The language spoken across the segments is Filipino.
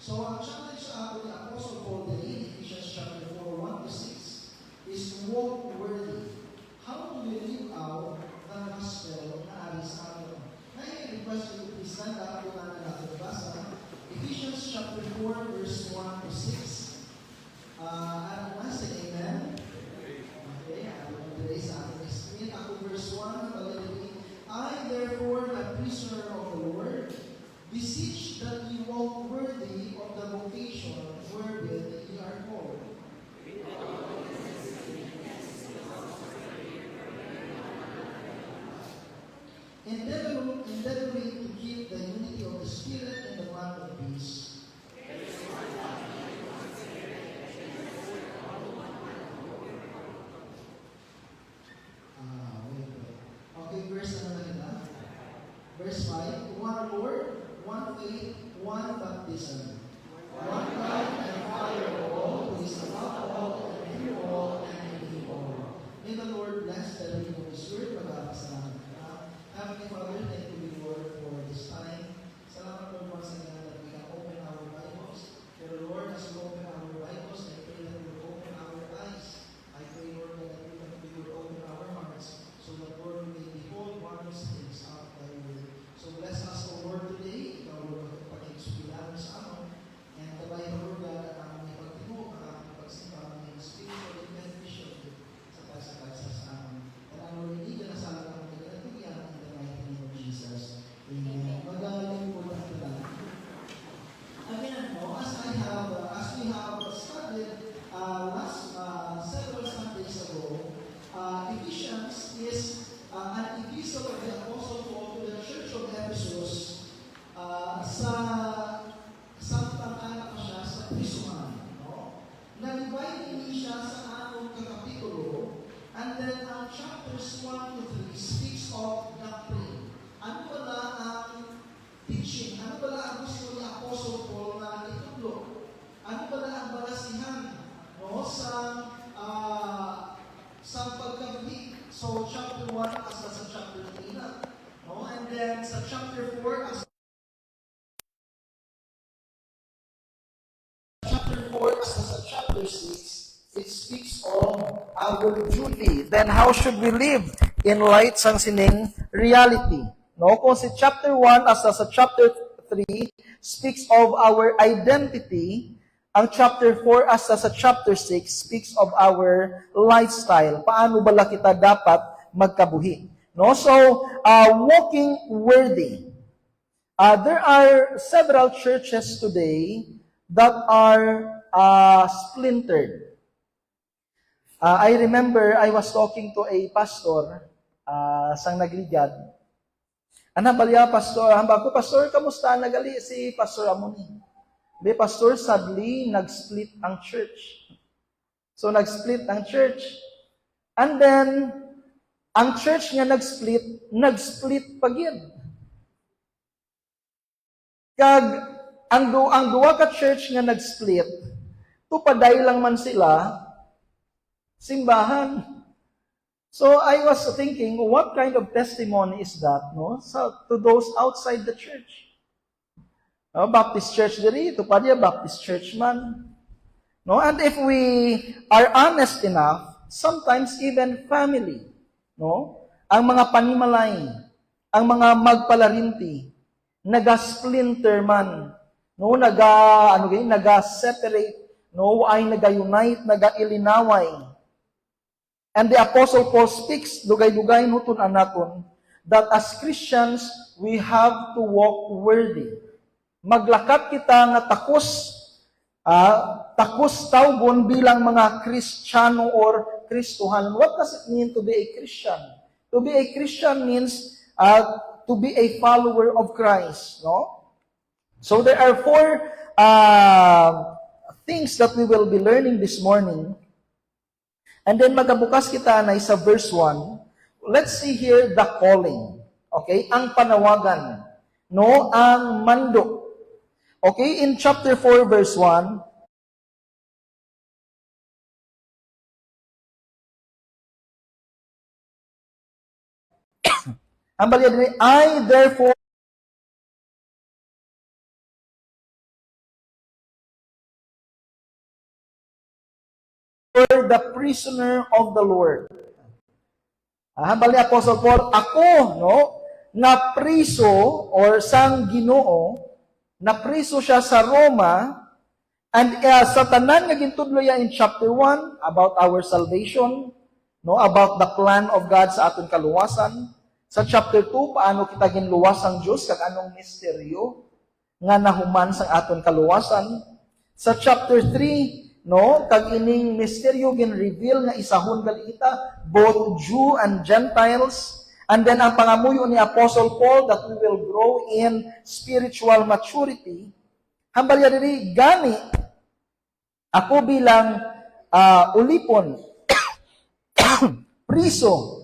So, ang challenge sa atin ni Apostle Paul in Ephesians chapter 4, 1 to 6 is to walk worthy. How do we live out the gospel na ari sa atin? Ngayon, request you to please stand up kung natin basa. Ephesians chapter 4, verse 1 to 6. Ano na? Say amen. Okay, ano today sa ating explain. Ako verse 1, pagdating, I therefore, a prisoner of the Lord, beseech that ye walk worthy of the vocation wherewith ye are called. Endeavoring to keep the unity of the Spirit in the bond of peace. Okay, verse ano na kita? Verse 5, one Lord, one faith, one baptism, one God and Father of all, who is above all, and through all, and in all. May the Lord bless the reading of His word. Mag-aapasalamat ka. Heavenly Father, thank you, Lord, for this time. Salamat, Lord, once again that we can open our Bibles. Pero Lord, as we open our Bibles, I pray that you will open our eyes. I pray, Lord, that we will open our hearts so that, Lord, we may behold wondrous things out of thy word. So bless us, O Lord, today. Ikaw, Lord, pag-inspirahan sa amin. And kabay, Lord, God, at ang may pagtibo, at ang pagsimpa, may spiritual and beneficial sa pagsa sa amin. At ang Lord, hindi ka nasala ng pagkakatuyan in the mighty name of Jesus. Amen. Magaling po lang ito lang. Again, no, as we have studied several Sundays ago, Ephesians is an epistle of the Apostle Paul to the Church of Ephesus sa samtang-anak siya sa prisuhan. No? Nag-divide din siya sa anong kakapitulo, and then ang chapters 1 to 3 speaks of doctrine. Ano pala ang teaching? Ano pala ang gusto ni Apostle Paul na itutlo? Ano pala ang balasihan, no, sa pagkabili? So, chapter 1 as sa chapter 3 na. No? And then, sa chapter 4 as sa chapter 6, it speaks of our duty. Then, how should we live in light sang sining reality? No? Kung si chapter 1 as sa chapter 3 speaks of our identity, ang chapter 4 as sa chapter 6 speaks of our lifestyle. Paano bala kita dapat magkabuhi? No? So, walking worthy. There are several churches today that are splintered. I remember I was talking to a pastor sang nagligad. Ano balya, pastor? Hamba ko, pastor, kamusta? Nagali si Pastor Amoni. Be, pastor, sadly, nag-split ang church. So, nag-split ang church. And then, ang church nga nag-split pagid. Kag, ang duwa ka church nga nag-split, tupaday lang man sila, simbahan. So, I was thinking, what kind of testimony is that, no? So, to those outside the church. Baptist church diri, tupadya Baptist church man. No? And if we are honest enough, sometimes even family, no? Ang mga panimalay, ang mga magpalarinti, naga-splinter man, no? Naga-separate, no? Ay naga-unite, naga-ilinaway. And the Apostle Paul speaks, dugay-dugay nuton anaton, that as Christians, we have to walk worthy. Maglakat kita nga takos tawgon bilang mga Kristiyano or Kristohan. What does it mean to be a Christian? To be a Christian means to be a follower of Christ, no? So there are 4 things that we will be learning this morning. And then magabukas kita na sa verse 1. Let's see here the calling. Okay? Ang panawagan. No? Ang mandok. Okay, in chapter 4, verse 1, ang balya din, I therefore the prisoner of the Lord. Hambal ni Apostle Paul, ako, no, na priso or sang Ginoo, na priso siya sa Roma, and sa tanan nga gintudlo ya in chapter 1 about our salvation, no, about the plan of God sa aton kaluwasan. Sa chapter 2, paano kita ginluwas ang Diyos, kag anong misteryo nga nahuman sa aton kaluwasan. Sa chapter 3, no, kag ining misteryo gin-reveal nga isahon gali kita, both Jew and Gentiles. And then ang pangamuyo ni Apostle Paul that we will grow in spiritual maturity. Hambal ya diri gani ako bilang ulipon priso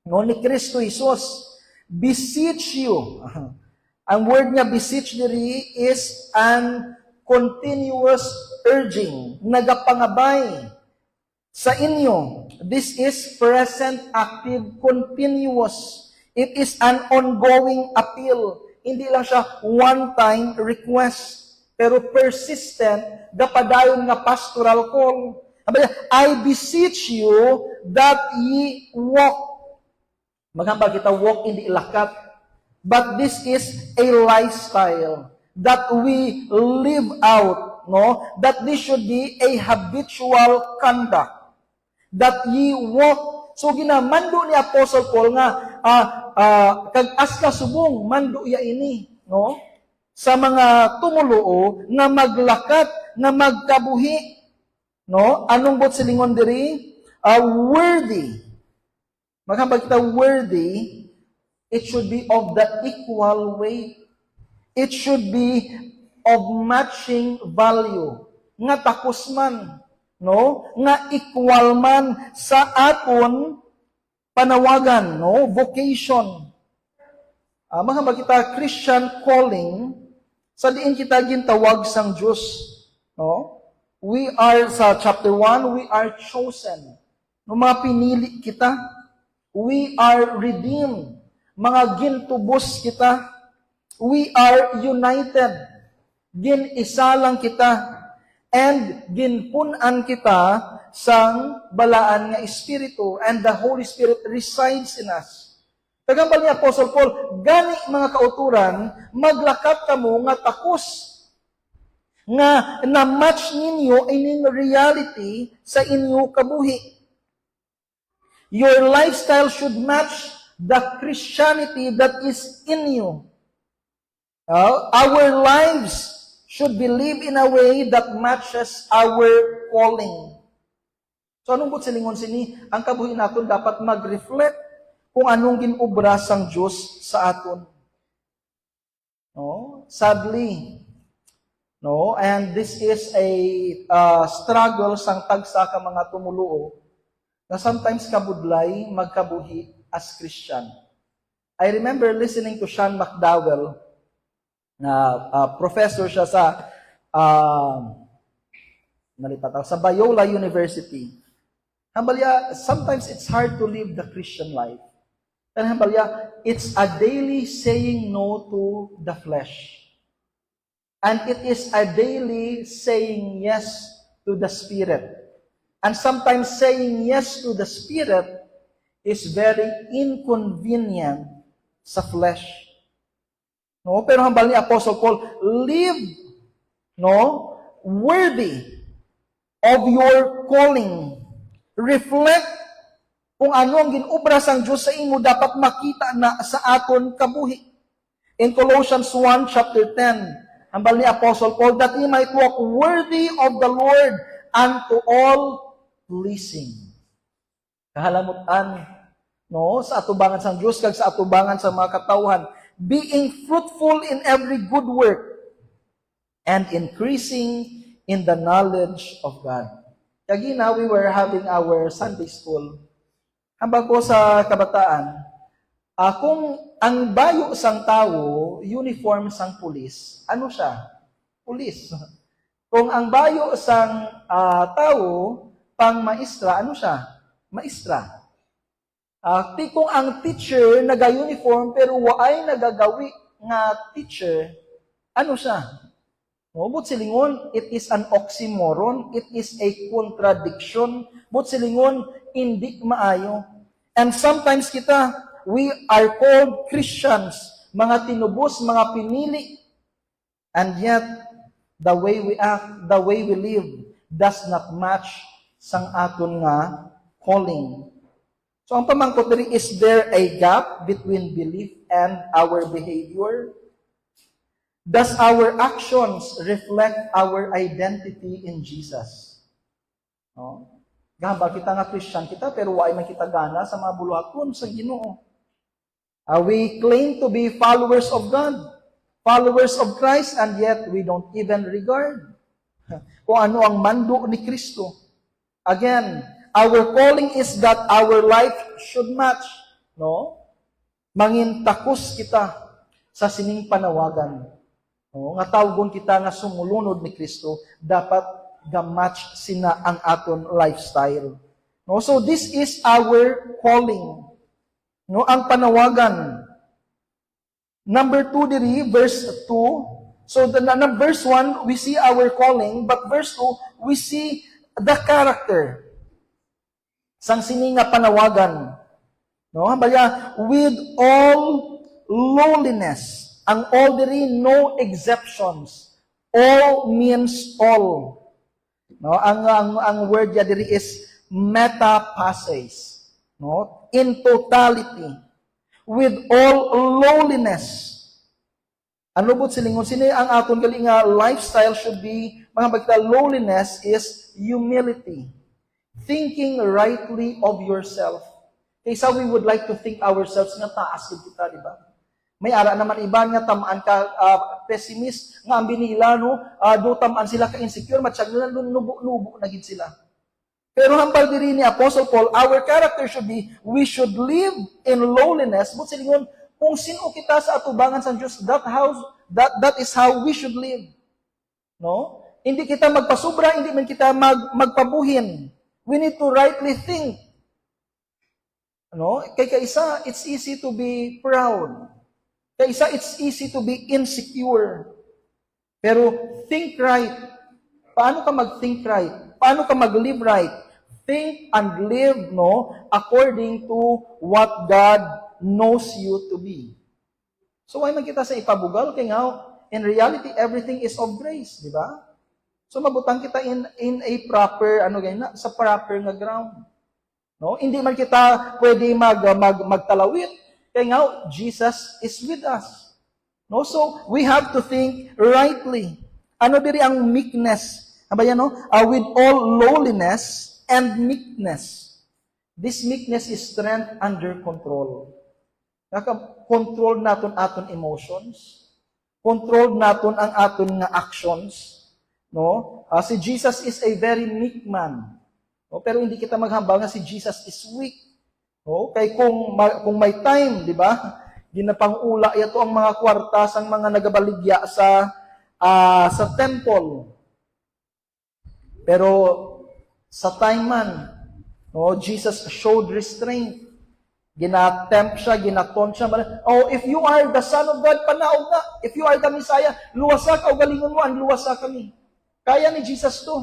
no ni Kristo Jesus, beseech you. Ang word nga beseech diri is an continuous urging, nagapangabay sa inyo. This is present, active, continuous. It is an ongoing appeal. Hindi lang siya one-time request, pero persistent, gapadayon nga pastoral call. I beseech you that ye walk. Maghambal kita, walk in the ilakat. But this is a lifestyle that we live out, no? That this should be a habitual conduct. That ye walk. So ginamando ni Apostle Paul nga, kag aska subong, mando ya ini, no? Sa mga tumuluo, na maglakat, na magkabuhi, no? Anong bot silingon diri? Worthy. Maghambal kita, worthy, it should be of the equal weight. It should be of matching value. Nga takos man, no? Nga equal man sa aton panawagan, no? Vocation. Maghambal kita, Christian calling, sa diin kita gintawag sang Diyos, no? We are, sa chapter 1, we are chosen. No, mga pinili kita. We are redeemed. Mga gintubos kita. We are united. Gin-isa lang kita. And ginpunan kita sang balaan nga Espiritu. And the Holy Spirit resides in us. Tagambal ni Apostle Paul, gani mga kauturan, maglakat kamo nga takos. Nga na-match ninyo ining reality sa inyo kabuhi. Your lifestyle should match the Christianity that is in you. Our lives should be lived in a way that matches our calling. So anong but silingon sini? Ang kabuhi naton dapat mag-reflect kung anong ginobra sang Diyos sa aton. No? Sadly, no, and this is a struggle sang tagsa ka mga tumuluo na sometimes kabudlay magkabuhi as Christian. I remember listening to Sean McDowell, na professor siya sa sa Biola University. Hambalya, sometimes it's hard to live the Christian life. And hambalya, it's a daily saying no to the flesh. And it is a daily saying yes to the Spirit. And sometimes saying yes to the Spirit is very inconvenient sa flesh. No, pero hambal ni Apostle Paul, live, no, worthy of your calling. Reflect kung ano ang ginobra sang Diyos sa imo, dapat makita na sa aton kabuhi. In Colossians 1 chapter 10, hambal ni Apostle Paul, that he might walk worthy of the Lord unto all pleasing. Kahalamutan, no, sa atubangan sang Diyos kag sa atubangan sa mga katawhan, being fruitful in every good work and increasing in the knowledge of God. Kagina, we were having our Sunday school. Hambang ko sa kabataan, kung ang bayo sang tao, uniform sang pulis, ano siya? Pulis. Kung ang bayo sang tao, pang maestra, ano siya? Maestra. Kung ang teacher naga-uniform pero waay nagagawi nga teacher, ano siya? No, but silingon, it is an oxymoron, it is a contradiction, but silingon, hindi maayo. And sometimes we are called Christians, mga tinubos, mga pinili, and yet, the way we act, the way we live, does not match sang aton nga calling. So ang pamangkot diri, is there a gap between belief and our behavior? Does our actions reflect our identity in Jesus? No? Gamba kita nga Christian kita, pero wala man kita gana sa mga buluhaton sa Ginoo. We claim to be followers of God, followers of Christ, and yet we don't even regard kung ano ang mando ni Kristo. Again, our calling is that our life should match, no? Mangintakos kita sa sining panawagan. No? Nga tawgon kita nga sumulunod ni Kristo, dapat ga-match sina ang aton lifestyle. No? So this is our calling. No? Ang panawagan. Number 2 diri, verse 2. So verse 1, we see our calling, but verse 2, we see the character. Sang sini nga panawagan. No? Baya, with all lowliness. Ang all diri, no exceptions. All means all. No? Ang word ya diri is metapases. No? In totality. With all lowliness. Ano po silingon? Sino ang aton gali nga lifestyle should be, mga bagta, lowliness is humility. Thinking rightly of yourself. Kaysa we would like to think ourselves nga taas kita, di ba? May ara naman iba nga tamaan ka pessimist, nga ang binila, no? Do tamaan sila ka insecure, matsyag nila nubo na gid sila. Pero hambal diri ni Apostle Paul, our character should be, we should live in lowliness. But silingon, kung sino kita sa atubangan sa Diyos, that is how we should live. No? Hindi kita magpasubra, hindi man kita magpabuhin. We need to rightly think. No? Kay kaisa, it's easy to be proud. Kaisa, it's easy to be insecure. Pero think right. Paano ka mag-think right? Paano ka mag-live right? Think and live, no, according to what God knows you to be. So, why man kita sa ipabugal? Kaya nga, in reality, everything is of grace, di ba? So, mabutang kita in a proper, sa proper nga ground. No? Hindi man kita pwede magtalawit. Kaya nga, Jesus is with us. No? So, we have to think rightly. Ano diri ang meekness? Abayan, no? With all lowliness and meekness. This meekness is strength under control. Control naton aton emotions. Control naton ang aton nga actions. No? Si Jesus is a very meek man. No? Pero hindi kita maghambal nga si Jesus is weak. No? Kay kung may time, di ba? Ginapangula ito ang mga kwarta sang mga nagabaligya sa temple. Pero sa time man, no, Jesus showed restraint. Ginatempt siya, ginaton siya. Oh, if you are the Son of God, panaog na. If you are the Messiah, luwasa ka o galingon mo, ang luwasa kami. Kaya ni Jesus to.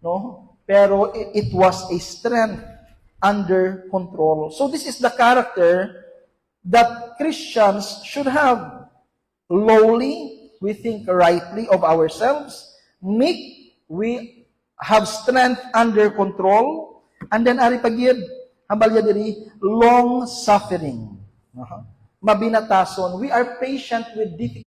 No? Pero it was a strength under control. So this is the character that Christians should have. Lowly, we think rightly of ourselves. Meek, we have strength under control. And then ari pagyud, hambalya diri, long suffering. Mabinatason, we are patient with difficult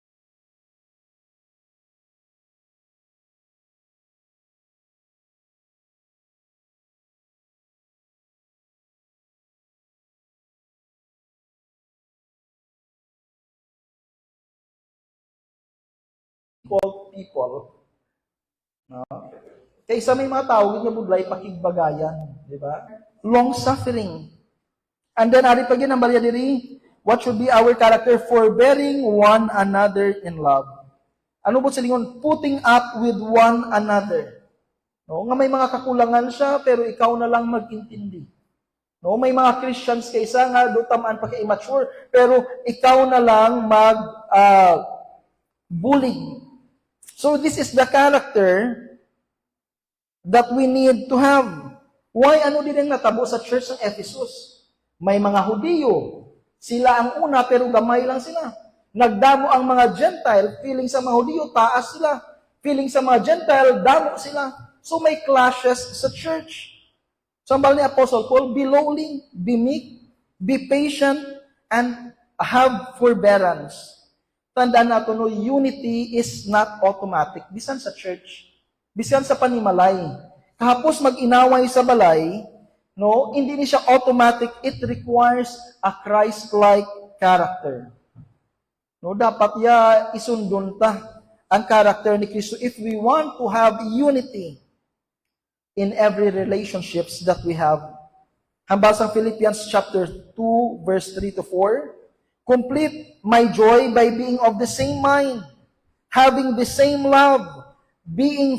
people. No? Kaysa may mga tao, hindi budlay pakigbagayan. Di ba? Long suffering. And then, ari pag yun ang balya diri, what should be our character? Forbearing one another in love. Ano po silingon? Putting up with one another. No? Nga may mga kakulangan siya, pero ikaw na lang mag-intindi. No? May mga Christians kaysa nga, tamaan pa kay-immature, pero ikaw na lang bullying. So this is the character that we need to have. Why ano din ang natabo sa church ng Ephesus? May mga Hudiyo. Sila ang una pero gamay lang sila. Nagdamo ang mga Gentile, feeling sa mga Hudiyo, taas sila. Feeling sa mga Gentile, damo sila. So may clashes sa church. Sambal ni Apostle Paul, be lowly, be meek, be patient, and have forbearance. Tandaan natin, no, unity is not automatic. Bisan sa church, bisan sa panimalay. Kahapos mag-inaway sa balay, no, hindi ni siya automatic. It requires a Christ-like character. No, dapat isundon ta ang character ni Kristo if we want to have unity in every relationships that we have. Hambal sa Philippians chapter 2, verse 3 to 4, complete my joy by being of the same mind, having the same love, being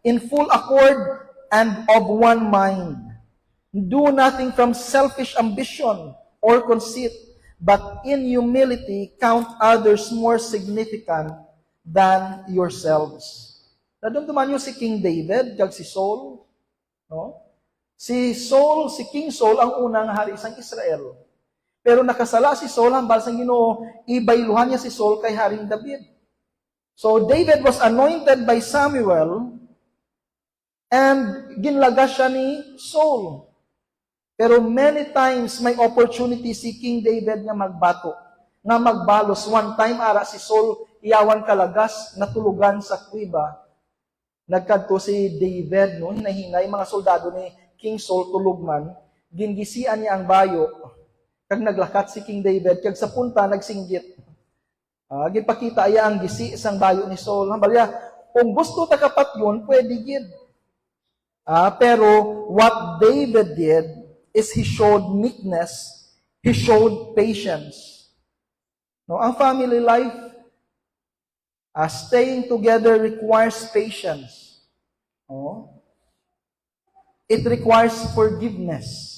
in full accord and of one mind. Do nothing from selfish ambition or conceit, but in humility count others more significant than yourselves. Nadumduman niyo si King David, kag si Saul, no? Si King Saul ang unang hari sa Israel. Pero nakasala si Saul hambal sa Ginoo, ibayluhan niya si Saul kay Haring David. So David was anointed by Samuel and ginlaga siya ni Saul. Pero many times may opportunity si King David nga magbato, nga magbalos. One time ara si Saul iyawan kalagas, natulugan sa kuiba. Nagkadto si David, no, hinahinay mga soldado ni King Saul tulugman, gingisian niya ang bayo, kag naglakat si King David, kag sa punta nagsinggit. Ginpakita iya ang gisi sang bayo ni Saul. Hambalya, kung gusto ta kapat yun, pwede gid. Pero what David did is he showed meekness, he showed patience. No, ang family life, staying together requires patience. Oh. It requires forgiveness.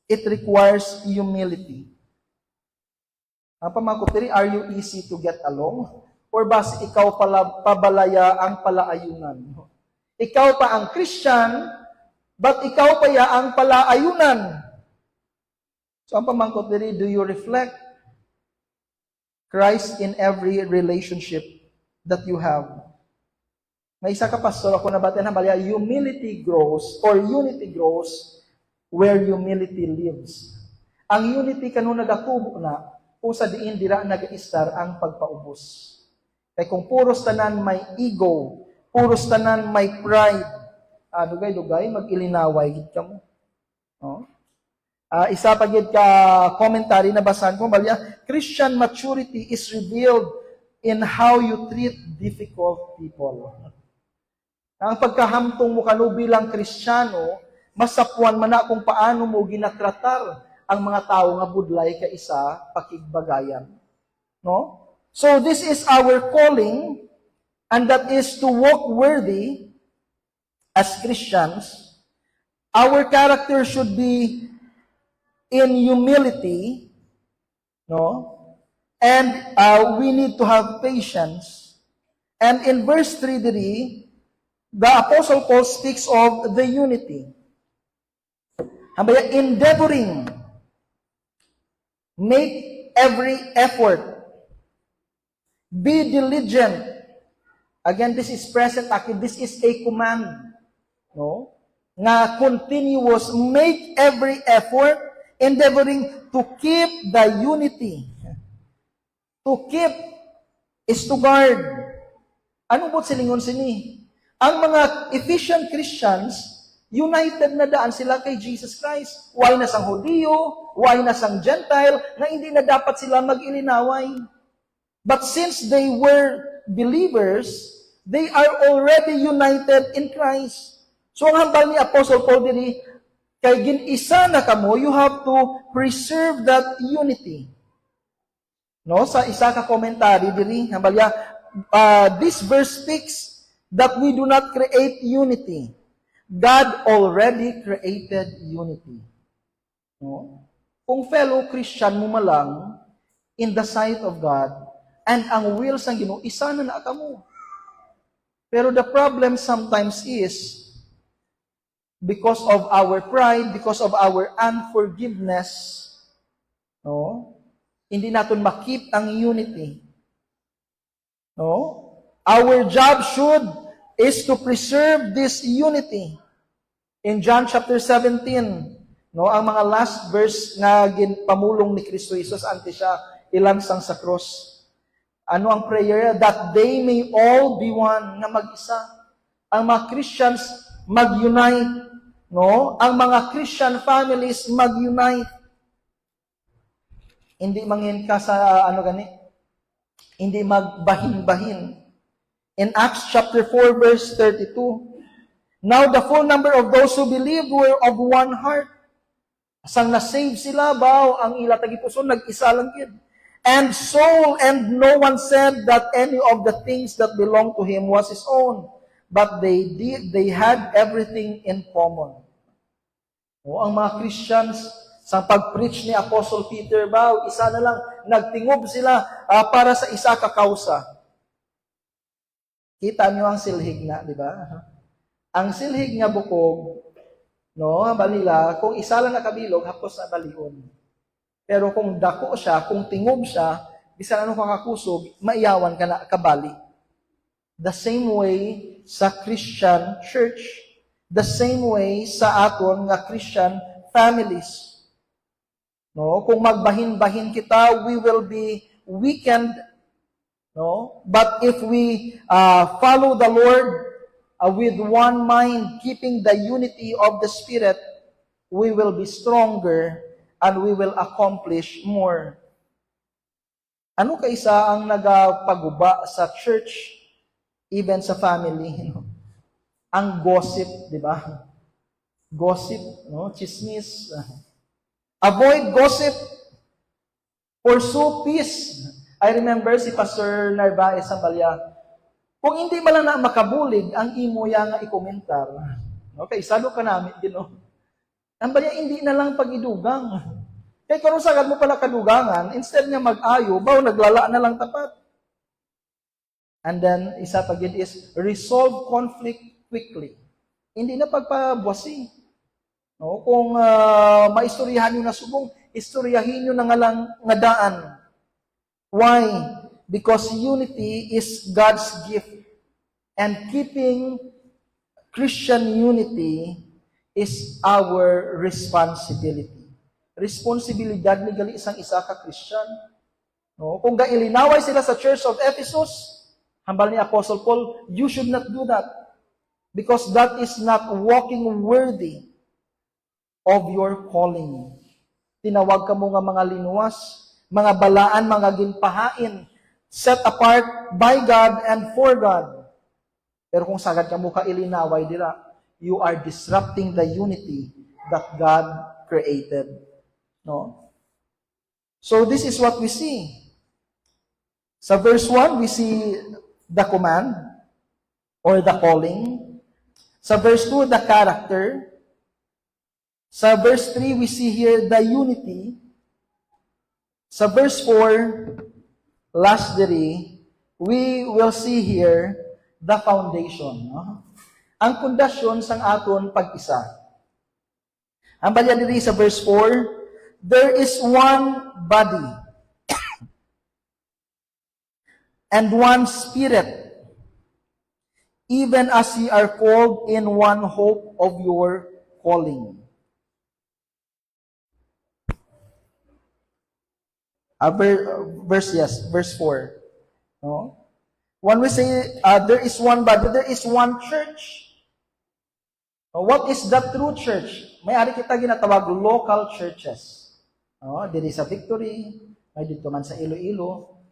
It requires humility. Ang pamakutiri, are you easy to get along? Or basi ikaw pabalaya ang palaayunan? Ikaw pa ang Christian, but ikaw pa ang palaayunan. So ang pamangkutiri, do you reflect Christ in every relationship that you have? May isa ka pastor ako nabatin hambalya, humility grows or unity grows where humility lives. Ang unity kanu nagatubo na kung sa diin dira nag-istar ang pagpaubos. Kay kung puros tanan may ego, puros tanan may pride, dugay-dugay mag-ilinaway gid kamo. No? Isa pa gid ka commentary na basahan ko, balya, Christian maturity is revealed in how you treat difficult people. Ang pagkahamtong mo kanu bilang Kristiyano, masapuan man na kung paano mo ginatratar ang mga tao nga budlay ka isa pakigbagayan. No? So this is our calling, and that is to walk worthy as Christians. Our character should be in humility, no? And we need to have patience. And in verse 3, the Apostle Paul speaks of the unity. Habaya, endeavoring, make every effort, be diligent. Again, this is present active. This is a command, no? Na continuous, make every effort, endeavoring to keep the unity. To keep is to guard. Anong po silingon sini? Ang mga Ephesian Christians, united na daan sila kay Jesus Christ. Why na sang Hudiyo, why na sang Gentile, na hindi na dapat sila mag-ilinaway. But since they were believers, they are already united in Christ. So ang hambal ni Apostle Paul diri, kay gin-isa na kamo, you have to preserve that unity. No, sa isa ka commentary diri, hambalya, this verse speaks that we do not create unity. God already created unity. No? Kung fellow Christian mo malang, in the sight of God, And ang will sang Ginoo isa na kamo. Pero the problem sometimes is because of our pride, because of our unforgiveness, no? Hindi natin makip ang unity. No? Our job is to preserve this unity. In John chapter 17, no, ang mga last verse nga ginpamulong ni Kristo Jesus ante siya ilansang sa cross. Ano ang prayer? That they may all be one, na mag-isa. Ang mga Christians mag-unite, no? Ang mga Christian families mag-unite. Hindi mangin ka sa hindi magbahin-bahin. In Acts chapter 4 verse 32, now the full number of those who believed were of one heart. Asang na-save sila, bao, ang ila tagipuson, nag-isa lang yun. And soul, and no one said that any of the things that belonged to him was his own, but they had everything in common. O, ang mga Christians, sa pag-preach ni Apostle Peter, bao, isa na lang, nagtingob sila para sa isa kakausa. Kita nyo ang silhig na, di ba? Ang silhig nga bukog, no, balila, kung isa lang nakabilog, hapos na balion. Pero kung dako siya, kung tingob siya, bisan anong kakakusog, maiyawan ka na kabali. The same way sa Christian church, the same way sa aton nga Christian families. No, kung magbahin-bahin kita, we will be weakened. No? But if we follow the Lord with one mind, keeping the unity of the Spirit, we will be stronger and we will accomplish more. Ano kaisa ang nagapaguba sa church, even sa family? No? Ang gossip, di ba? Gossip, no? Chismis. Avoid gossip. Pursue peace. I remember si Pastor Narvaez Sambalya, kung hindi man lang na makabulig ang imo yang i-komentar, okay, salo ka namin, ang balya, hindi na lang pag-idugang. Kaya kung sagad mo pala kadugangan, instead nga mag-ayo, naglala na lang tapat. And then, isa pag is, resolve conflict quickly. Hindi na pagpabwasi. No? Kung maistoryahan nyo na subong, istoryahin nyo na nga lang nga daan. Why? Because unity is God's gift. And keeping Christian unity is our responsibility. Responsibilidad ni gali isang isa ka Christian. No? Kung gailinaway sila sa Church of Ephesus, hambal ni Apostle Paul, you should not do that. Because that is not walking worthy of your calling. Tinawag ka mo nga mga linuwas, mga balaan, mga ginpahain, set apart by God and for God. Pero kung sagad ka mo ka ilinaway dira, you are disrupting the unity that God created. No? So this is what we see. Sa verse 1, we see the command or the calling. Sa verse 2, the character. Sa verse 3, we see here the unity. Sa verse 4, last diri, we will see here the foundation. No? Ang pundasyon sang aton pag-isa. Ang balya diri sa verse 4, there is one body and one spirit, even as ye are called in one hope of your calling. Verse 4. No? When we say there is one body, there is one church. What is the true church? May ari kita ginatawag local churches. Diri sa Victory, may dito man sa Iloilo.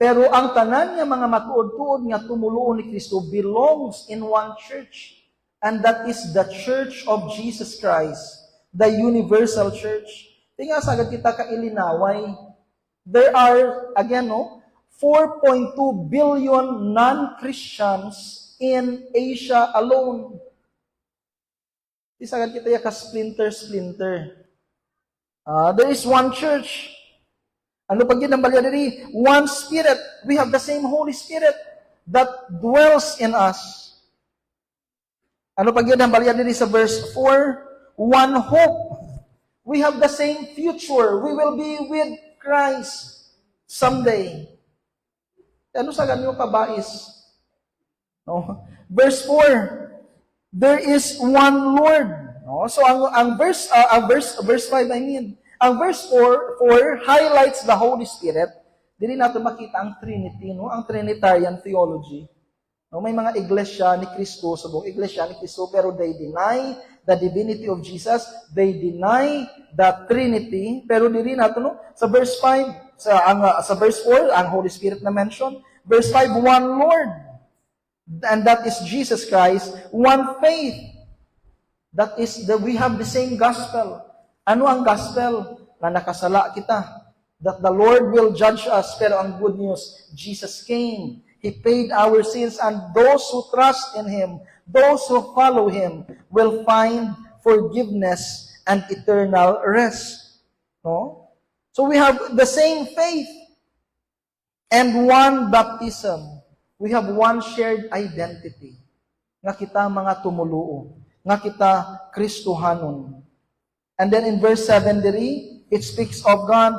Pero ang tanan nga mga matuod-tuod nga tumuluon ni Kristo belongs in one church. And that is the Church of Jesus Christ, the universal church. Tinga sagad kita ka ilinaway. There are, again, 4.2 billion non-Christians in Asia alone. Isagad kita ya ka splinter. There is one church. Ano pag yun ang balya diri? One Spirit. We have the same Holy Spirit that dwells in us. Ano pag yun ang balya diri sa verse 4? One hope. We have the same future. We will be with Christ someday. Ano sa ganyo kabais? No? Verse 4, there is one Lord. No? So ang verse 5 I mean. Ang verse 4 highlights the Holy Spirit. Dili natin makita ang Trinity, no? Ang Trinitarian theology. No, may mga iglesia ni Kristo, subong iglesia ni Kristo, pero they deny the divinity of Jesus, they deny the Trinity, pero dili nato no sa verse 5, sa verse 4 ang Holy Spirit na mention, verse 5 one Lord, and that is Jesus Christ, one faith. That is we have the same gospel. Ano ang gospel? Na nakasala kita. That the Lord will judge us, pero ang good news, Jesus came. He paid our sins, and those who trust in Him, those who follow Him, will find forgiveness and eternal rest. No? So we have the same faith and one baptism. We have one shared identity. Nga kita mga tumuluo. Nga kita Kristohanon. And then in verse 7 diri, it speaks of God.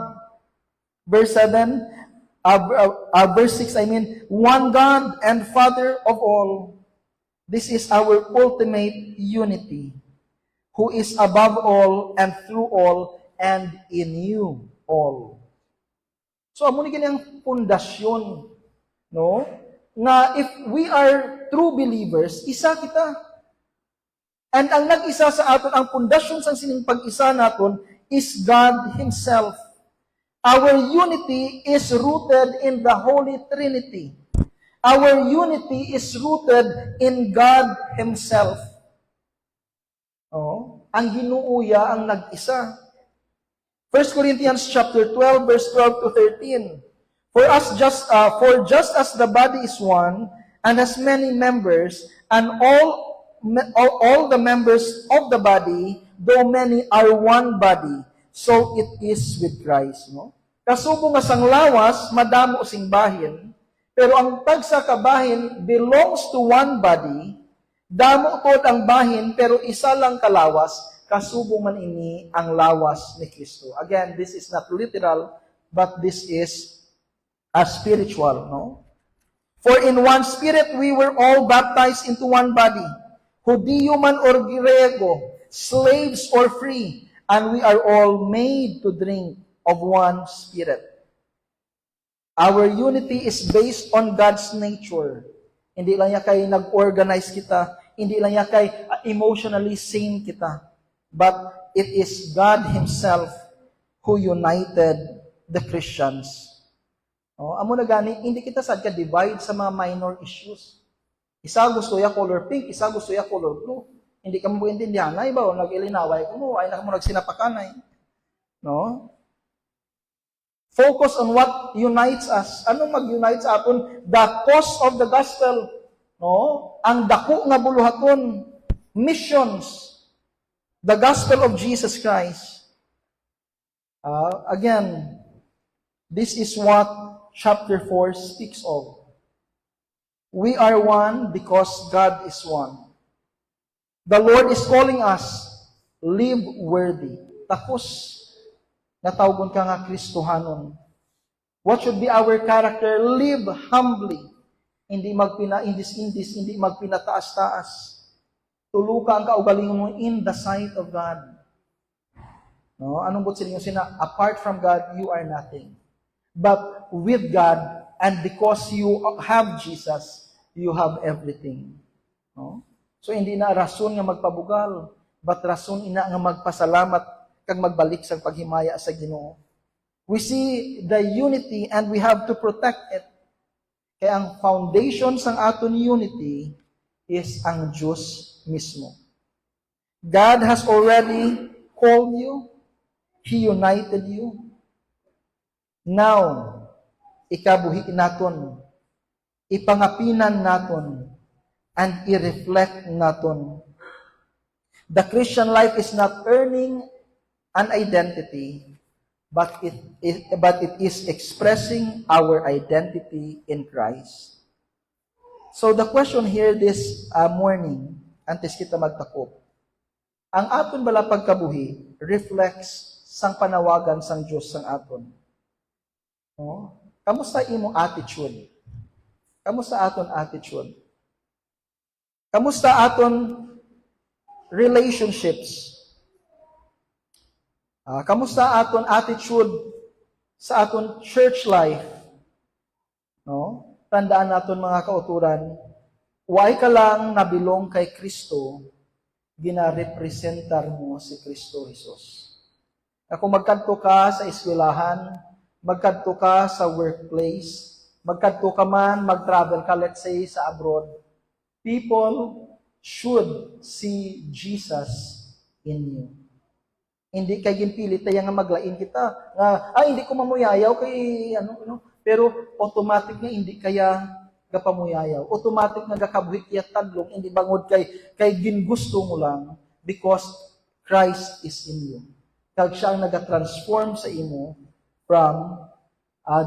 Verse 7, verse 6, I mean, one God and Father of all. This is our ultimate unity, who is above all and through all and in you all. So, amo ni kanyang pundasyon, no? Na if we are true believers, isa kita. And ang nag-isa sa aton, ang pundasyon sa sining pag-isa naton is God Himself. Our unity is rooted in the Holy Trinity. Our unity is rooted in God Himself. Oh, ang ginuuya ang nag-isa. 1 Corinthians chapter 12 verse 12 to 13. For just as the body is one and has many members, and all the members of the body, though many, are one body, so it is with Christ, no? Kasubong nga sang lawas, madamo sing bahin, pero ang tagsa ka bahin belongs to one body, damo pod ang bahin, pero isa lang kalawas, kasubong man ini ang lawas ni Kristo. Again, this is not literal, but this is spiritual, no? For in one Spirit we were all baptized into one body, Hudiyo man or Griego, slaves or free, and we are all made to drink of one Spirit. Our unity is based on God's nature. Hindi lang niya kay nag-organize kita, hindi lang niya kay emotionally sane kita, but it is God Himself who united the Christians. Amo na gani, hindi kita sad ka divide sa mga minor issues. Isa gusto ya color pink, isa gusto ya color blue. Hindi ka mo intindihan, ay ba, nag-ilinaway ko mo, ay na mo nagsinapakanay. No? Focus on what unites us. Ano mag-unite sa aton? The cause of the gospel. No? Ang dako nga buluhaton. Missions. The gospel of Jesus Christ. Again, this is what chapter 4 speaks of. We are one because God is one. The Lord is calling us, live worthy. Tapos, natawgon ka nga Kristohanon. What should be our character? Live humbly. Hindi magpina-indis-indis, hindi magpinataas-taas. Tuluka ang kaugalingon mo in the sight of God. No? Anong bot sila? Apart from God, you are nothing. But with God, and because you have Jesus, you have everything. No? So, hindi na rason nga magpabugal, but rason ina nga magpasalamat kag magbalik sa paghimaya sa Ginoo. We see the unity and we have to protect it. Kaya ang foundation sang aton unity is ang Diyos mismo. God has already called you. He united you. Now, ikabuhi naton, ipangapinan naton, and i-reflect naton. The Christian life is not earning an identity, but it is expressing our identity in Christ. So the question here this morning, antes kita magtakop, ang aton bala pagkabuhi reflects sang panawagan sang Dios sang aton. No? Kamusta imong attitude? Kamusta aton attitude? Kamusta aton relationships? Kamusta aton attitude sa aton church life? No? Tandaan naton mga kauturan, why ka lang nabilong kay Kristo, ginarepresentar mo si Kristo Jesus. Kung magkadto ka sa eskwelahan, magkadto ka sa workplace, magkadto ka man, mag-travel ka, let's say, sa abroad, people should see Jesus in you. Hindi kay ginpilit tayo nga maglain kita. Nga, hindi ko mamuyayaw kay pero automatic nga hindi kaya gapamuyayaw. Automatic nga gakabuhit iya tadlong, hindi bangod kay gingusto mo lang because Christ is in you. Kag siya ang nagatransform sa imo from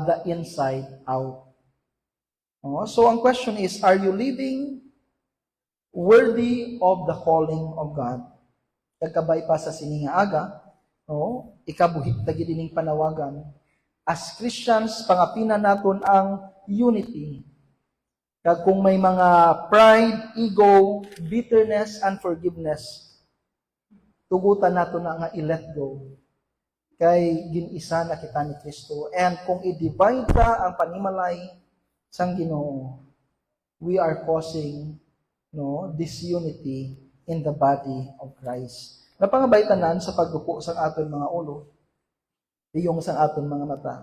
the inside out. So ang question is, are you living worthy of the calling of God? Kagkabay pa sa sininga aga, ikabuhit tagi dining panawagan. As Christians, pangapinan naton ang unity. Kag kung may mga pride, ego, bitterness, unforgiveness, tugutan naton na nga i-let go. Kay ginisa na kita ni Kristo. And kung i-divide ta ang panimalay sang Ginoo, we are causing disunity in the body of Christ. Napangabaytanan sa pagduko sang aton mga ulo, iyong sang aton mga mata.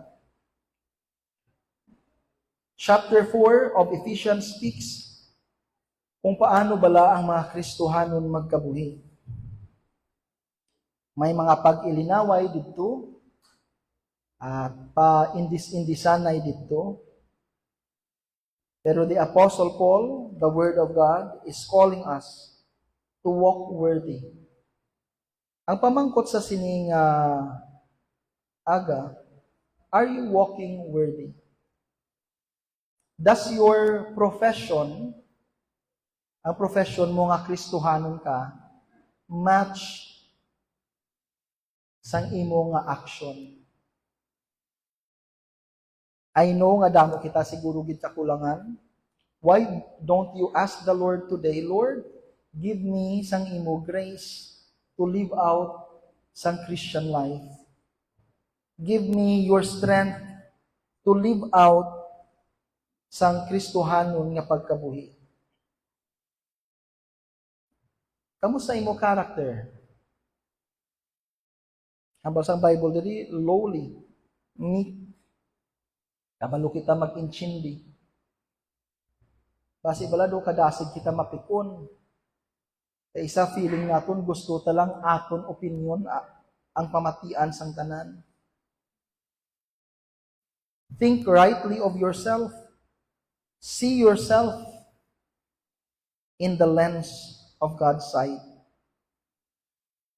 Chapter 4 of Ephesians speaks kung paano bala ang mga Kristohanon magkabuhi. May mga pag-ilinaway dito at pa-indisanay dito. Pero the Apostle Paul, the Word of God, is calling us to walk worthy. Ang pamangkot sa sining aga, are you walking worthy? Does your profession, ang profession mo nga Kristohanon ka, match sang imo nga action? I know nga damo kita siguro gid kakulangan. Why don't you ask the Lord today, Lord, give me sang imo grace to live out sang Christian life. Give me your strength to live out sang Kristohanon nga pagkabuhi. Kamusta imo character? Ang basang Bible diri, lowly, meek. Kabalo kita mag-inchindi. Basi balado kadasig kita mapikon. Kaya isa feeling naton gusto talang aton opinion ang pamatian sang tanan. Think rightly of yourself. See yourself in the lens of God's sight.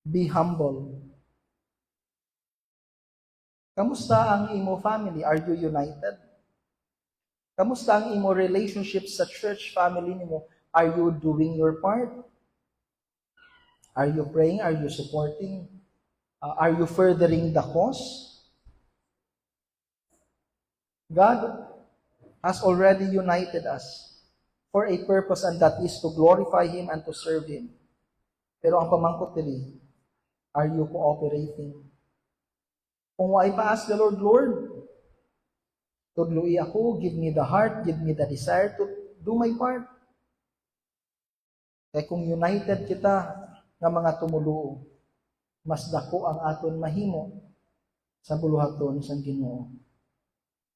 Be humble. Kamusta ang imo family? Are you united? Kamusta ang imo relationships sa church family nimo? Are you doing your part? Are you praying? Are you supporting? Are you furthering the cause? God has already united us for a purpose, and that is to glorify Him and to serve Him. Pero ang pamangkot diri, are you cooperating? Kung why pa ask the Lord, Lord, tudloi ako, give me the heart, give me the desire to do my part. Kaya kung united kita nga mga tumuluo, mas dako ang aton mahimo sa buluhaton sang Ginoo.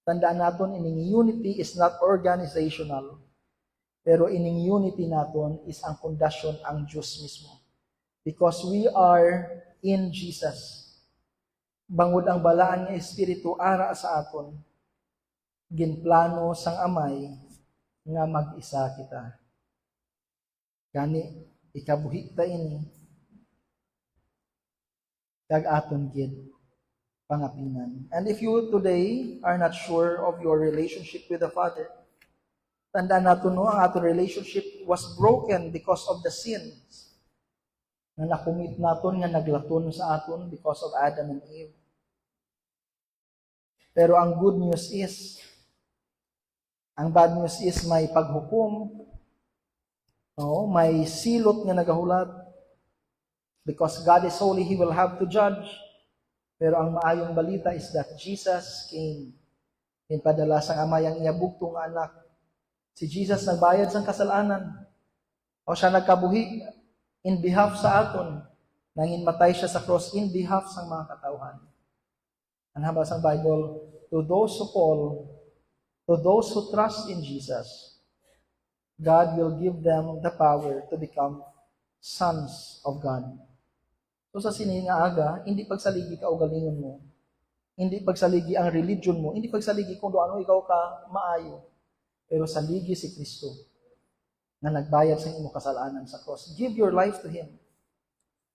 Tandaan naton, ining unity is not organizational, pero ining unity naton is ang pundasyon ang Diyos mismo. Because we are in Jesus. Bangod ang balaan nga Espiritu ara sa aton, ginplano sang Amay nga mag-isa kita. Gani, ikabuhi ta ini, kag aton gid pangapinan. And if you today are not sure of your relationship with the Father, tandaan nato no, ang ato relationship was broken because of the sins na nakumit naton nga naglaton sa aton because of Adam and Eve. Pero ang good news is, ang bad news is may paghukom, no? May silot nga nagahulat. Because God is holy, He will have to judge. Pero ang maayong balita is that Jesus came. Pinpadala sang Ama yang iyabugtong anak. Si Jesus nagbayad sang kasalanan. O siya nagkabuhi in behalf sa aton. Nangin matay siya sa cross in behalf sang mga katawhan. Ang habas ang Bible, to those who call, to those who trust in Jesus, God will give them the power to become sons of God. So sa sinin nga aga, hindi pagsaligi ka o galingon mo, hindi pagsaligi ang religion mo, hindi pagsaligi kung ano ikaw ka maayo, pero saligi si Kristo na nagbayad sa imong kasalanan sa cross. Give your life to Him.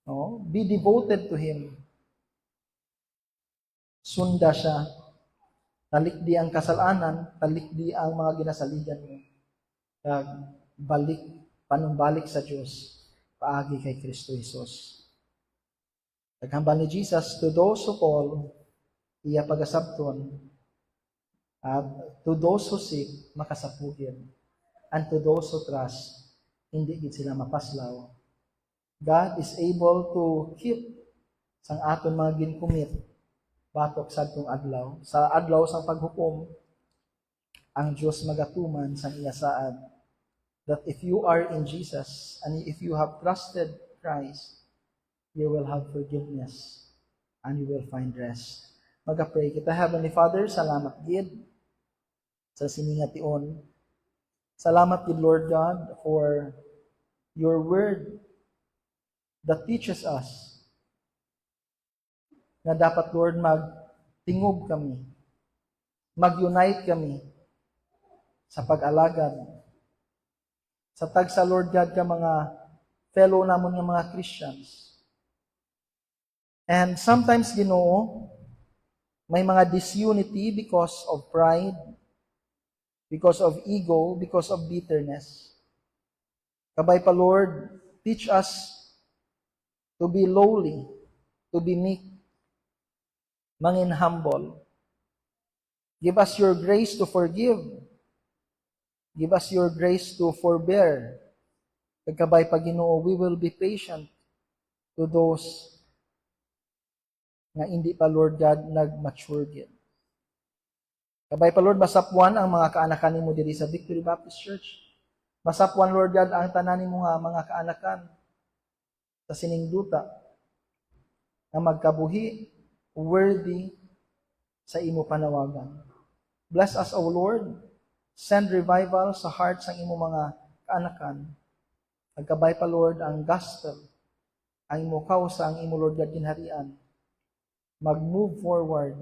No? Be devoted to Him. Sunda siya. Talikdi ang kasalanan, talikdi ang mga ginasaligan mo. Panumbalik sa Diyos, paagi kay Kristo Jesus. Naghambal ni Jesus, to those who call, iya pagasabton, at to those who seek, makasapugin. And to those who trust, hindi gid sila mapaslaw. God is able to keep sang aton mga ginkumit batok sadtong adlaw. Sa adlaw sang paghukom, ang Dios magatuman sang iya saad that if you are in Jesus and if you have trusted Christ, you will have forgiveness and you will find rest. Mag-pray kita. Heavenly Father, salamat gid sa siningation. Salamat gid Lord God for your word that teaches us na dapat, Lord, magtingog kami, mag-unite kami sa pag-alagad. Sa tagsa, Lord God, ka mga fellow namon nga mga Christians. And sometimes, Ginoo, may mga disunity because of pride, because of ego, because of bitterness. Kabay pa, Lord, teach us to be lowly, to be meek, mangin humble. Give us your grace to forgive. Give us your grace to forbear. Pagkabay pa Ginoo, we will be patient to those na hindi pa, Lord God, nag-mature yet. Kabay pa, Lord, masapwan ang mga kaanakan mo diri sa Victory Baptist Church. Masapwan, Lord God, ang tanan mo nga mga kaanakan sa siningduta na magkabuhi worthy sa imo panawagan. Bless us, O Lord. Send revival sa hearts ng imo mga kaanakan. Pagkabay pa, Lord, ang gospel, ang imo kausa, ang imo, Lord God, ginharian. Mag-move forward,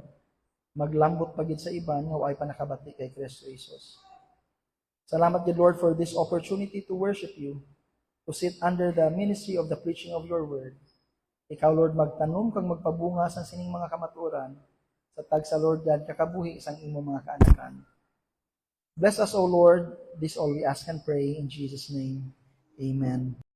maglambot pagid sa iban, nga ay panakabati kay Kristo Jesus. Salamat, good Lord, for this opportunity to worship you, to sit under the ministry of the preaching of your word. Ikaw, Lord, magtanom kang magpabunga sa sining mga kamatuoran, sa tagsa, Lord God, kakabuhi sang imo mga kaanakan. Bless us, O Lord. This all we ask and pray in Jesus' name. Amen.